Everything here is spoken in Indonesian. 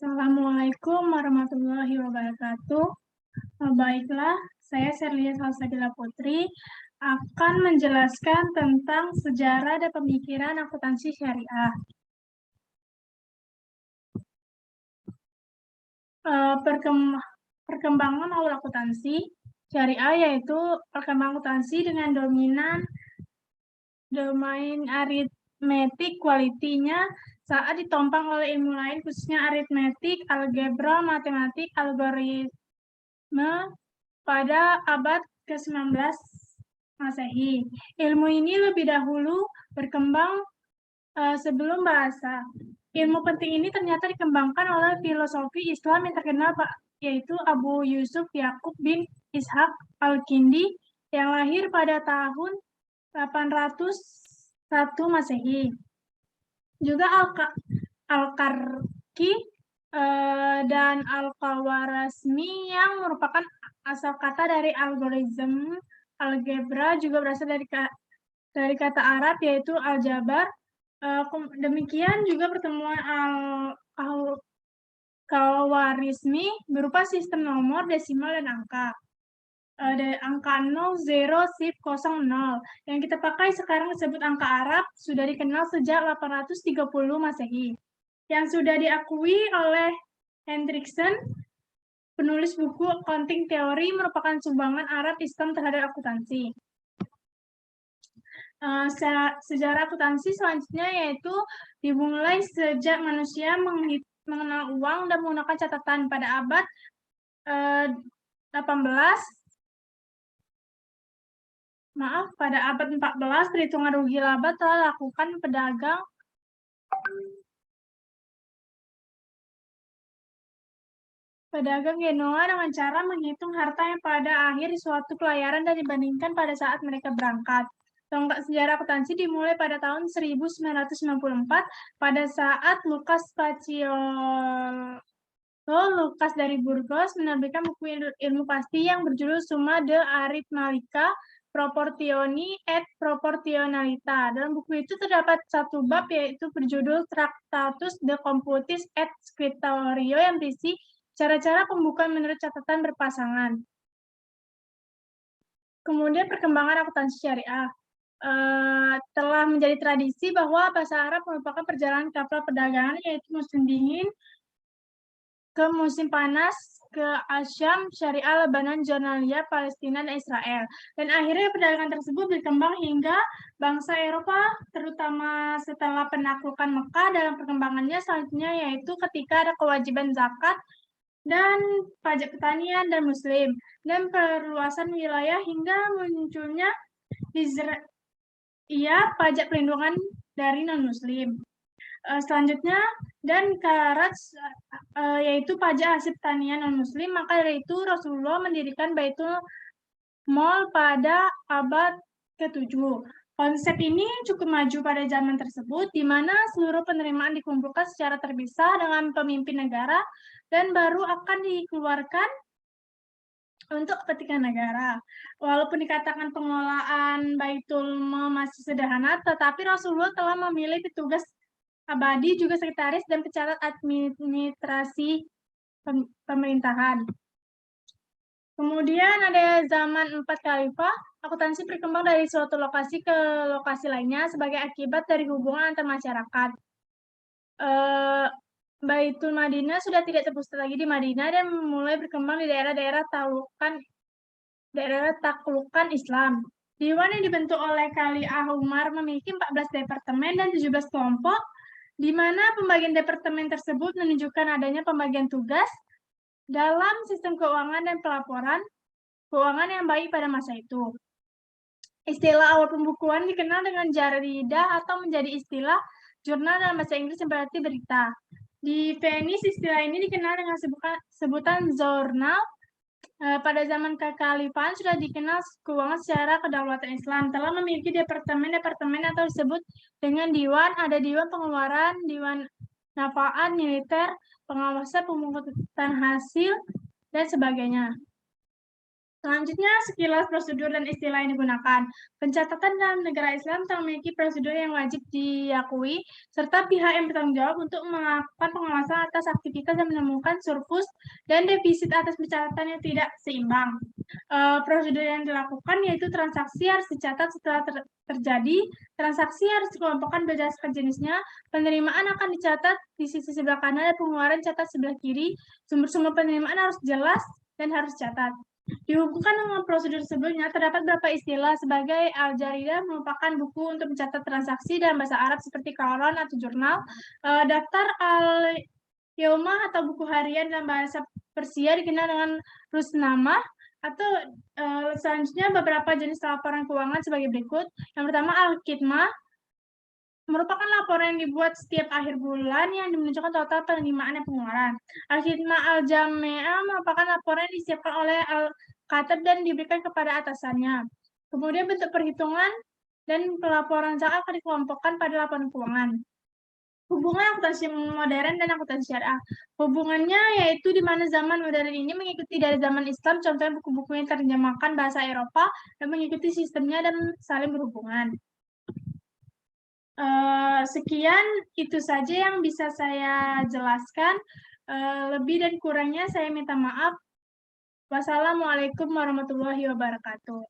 Assalamualaikum warahmatullahi wabarakatuh. Baiklah, saya Serlia Salsabila Putri akan menjelaskan tentang sejarah dan pemikiran akuntansi syariah. Perkembangan awal akuntansi syariah yaitu perkembangan akuntansi dengan domain aritmetik kualitinya saat ditopang oleh ilmu lain khususnya aritmetik, algebra, matematik, algoritma pada abad ke-19 Masehi. Ilmu ini lebih dahulu berkembang sebelum bahasa. Ilmu penting ini ternyata dikembangkan oleh filosofi Islam yang terkenal yaitu Abu Yusuf Yakub bin Ishaq Al-Kindi yang lahir pada tahun 801 Masehi. Juga Al-Karki dan Al-Khawarizmi yang merupakan asal kata dari algebra juga berasal dari kata Arab yaitu aljabar. Demikian juga pertemuan Al-Khawarizmi berupa sistem nomor, desimal, dan angka. Angka 0, 0, SIP, 0, 0. Yang kita pakai sekarang disebut angka Arab sudah dikenal sejak 830 Masehi. Yang sudah diakui oleh Hendrickson, penulis buku Accounting Theory, merupakan sumbangan Arab Islam terhadap akuntansi. Sejarah akuntansi selanjutnya yaitu dimulai sejak manusia mengenal uang dan menggunakan catatan pada abad 14 perhitungan rugi laba telah dilakukan pedagang Genoa dengan cara menghitung harta yang pada akhir suatu pelayaran dan dibandingkan pada saat mereka berangkat. Tonggak sejarah akuntansi dimulai pada tahun 1994 pada saat Lucas Lucas dari Burgos menerbitkan buku ilmu pasti yang berjudul Summa de Arithmetica Proportioni et Proportionalita. Dalam buku itu terdapat satu bab yaitu berjudul Tractatus de Computis et Scriptorio yang berisi cara-cara pembukuan menurut catatan berpasangan. Kemudian perkembangan akuntansi syariah. Telah menjadi tradisi bahwa bahasa Arab merupakan perjalanan kapal perdagangan yaitu musim dingin ke musim panas, ke Asyam, Syariah, Lebanon, Jordania, Palestina, dan Israel. Dan akhirnya perdagangan tersebut berkembang hingga bangsa Eropa, terutama setelah penaklukan Mekah dalam perkembangannya selanjutnya yaitu ketika ada kewajiban zakat dan pajak pertanian dan muslim, dan perluasan wilayah hingga munculnya pajak perlindungan dari non-muslim. Selanjutnya dan karat yaitu pajak hasil pertanian non-muslim. Maka dari itu Rasulullah mendirikan Baitul Mal pada abad ke-7. Konsep ini cukup maju pada zaman tersebut, di mana seluruh penerimaan dikumpulkan secara terpisah dengan pemimpin negara dan baru akan dikeluarkan untuk kepentingan negara. Walaupun dikatakan pengelolaan Baitul Mal masih sederhana, tetapi Rasulullah telah memilih petugas abadi, juga sekretaris dan pecatat administrasi pemerintahan. Kemudian ada zaman 4 khalifah, akuntansi berkembang dari suatu lokasi ke lokasi lainnya sebagai akibat dari hubungan antar masyarakat. Baitul Madinah sudah tidak terpusat lagi di Madinah dan mulai berkembang di daerah-daerah taklukan Islam. Dewan yang dibentuk oleh Khalifah Umar memiliki 14 departemen dan 17 kelompok, di mana pembagian departemen tersebut menunjukkan adanya pembagian tugas dalam sistem keuangan dan pelaporan keuangan yang baik pada masa itu. Istilah awal pembukuan dikenal dengan jaridah atau menjadi istilah jurnal dalam bahasa Inggris yang berarti berita. Di Venice istilah ini dikenal dengan sebutan jurnal. Pada zaman kekhalifahan sudah dikenal keuangan secara kedaulatan Islam, telah memiliki departemen-departemen atau disebut dengan diwan, ada diwan pengeluaran, diwan nafaat, militer, pengawasan, pemungutan hasil, dan sebagainya. Selanjutnya, sekilas prosedur dan istilah yang digunakan. Pencatatan dalam negara Islam telah memiliki prosedur yang wajib diakui, serta pihak yang bertanggung jawab untuk melakukan pengawasan atas aktivitas yang menemukan surplus dan defisit atas pencatatan yang tidak seimbang. Prosedur yang dilakukan yaitu transaksi harus dicatat setelah terjadi, transaksi harus dikelompokkan berdasarkan jenisnya, penerimaan akan dicatat di sisi sebelah kanan dan pengeluaran catat sebelah kiri, sumber-sumber penerimaan harus jelas dan harus dicatat. Dihubungkan dengan prosedur sebelumnya, terdapat beberapa istilah sebagai Al-Jaridah merupakan buku untuk mencatat transaksi dalam bahasa Arab seperti koran atau jurnal, daftar Al-Yaumah atau buku harian dalam bahasa Persia dikenal dengan Rusnamah, atau selanjutnya beberapa jenis laporan keuangan sebagai berikut. Yang pertama, Al-Khidmah, merupakan laporan yang dibuat setiap akhir bulan yang menunjukkan total penerimaan dan pengeluaran. Al-Khidmah Al-Jami'ah merupakan laporan yang disiapkan oleh Al-Khatib dan diberikan kepada atasannya. Kemudian bentuk perhitungan dan pelaporan zakat akan dikelompokkan pada laporan keuangan. Hubungan akuntansi modern dan akuntansi syariah. Hubungannya yaitu di mana zaman modern ini mengikuti dari zaman Islam, contohnya buku-buku yang terjemahkan bahasa Eropa dan mengikuti sistemnya dan saling berhubungan. Sekian itu saja yang bisa saya jelaskan. Lebih dan kurangnya saya minta maaf. Wassalamualaikum warahmatullahi wabarakatuh.